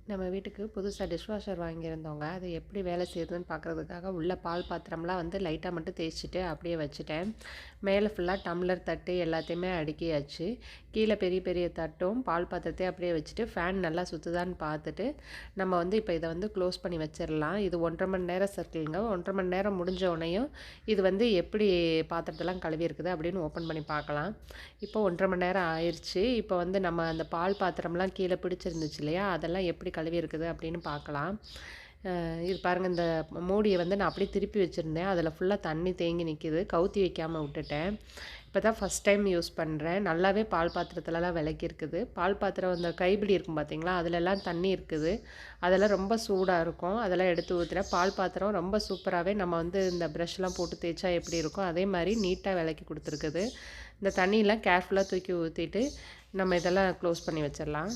நம்ம வீட்டுக்கு புதுசாக டிஷ்வாஷர் வாங்கியிருந்தோங்க. அது எப்படி வேலை செய்யுதுன்னு பார்க்குறதுக்காக உள்ள பால் பாத்திரம்லாம் வந்து லைட்டாக மட்டும் தேய்ச்சிட்டு அப்படியே வச்சுட்டேன். மேலே ஃபுல்லாக டம்ளர், தட்டு எல்லாத்தையுமே அடுக்கியாச்சு. கீழே பெரிய பெரிய தட்டும் பால் பாத்திரத்தையும் அப்படியே வச்சுட்டு ஃபேன் நல்லா சுற்றுதான்னு பார்த்துட்டு நம்ம வந்து இப்போ இதை வந்து க்ளோஸ் பண்ணி வச்சிடலாம். இது 1.5 மணி நேரம் சர்க்கிள்ங்க. 1.5 மணி நேரம் முடிஞ்ச உடனேயும் இது வந்து எப்படி பாத்திரத்தெல்லாம் கழுவி இருக்குது அப்படின்னு ஓப்பன் பண்ணி பார்க்கலாம். இப்போ 1.5 மணி நேரம் ஆயிடுச்சு. இப்போ வந்து நம்ம அந்த பால் பாத்திரம்லாம் கீழே பிடிச்சிருந்துச்சு இல்லையா, அதெல்லாம் எப்படி கழுவி இருக்குது அப்படின்னு பார்க்கலாம். இது பாருங்கள், இந்த மூடியை வந்து நான் அப்படியே திருப்பி வச்சுருந்தேன். அதில் ஃபுல்லாக தண்ணி தேங்கி நிற்கிது. கவுத்தி வைக்காமல் விட்டுட்டேன். இப்போ தான் ஃபஸ்ட் டைம் யூஸ் பண்ணுறேன். நல்லாவே பால் பாத்திரத்துலலாம் விளக்கியிருக்குது. பால் பாத்திரம் அந்த கைப்பிடி இருக்கும் பார்த்தீங்களா, அதிலெல்லாம் தண்ணி இருக்குது. அதெல்லாம் ரொம்ப சூடாக இருக்கும். அதெல்லாம் எடுத்து ஊற்றுறேன். பால் பாத்திரம் ரொம்ப சூப்பராகவே நம்ம வந்து இந்த ப்ரஷ்லாம் போட்டு தேய்ச்சா எப்படி இருக்கும் அதே மாதிரி நீட்டாக விளக்கி கொடுத்துருக்குது. இந்த தண்ணியெலாம் கேர்ஃபுல்லாக தூக்கி ஊற்றிட்டு நம்ம இதெல்லாம் க்ளோஸ் பண்ணி வச்சிடலாம்.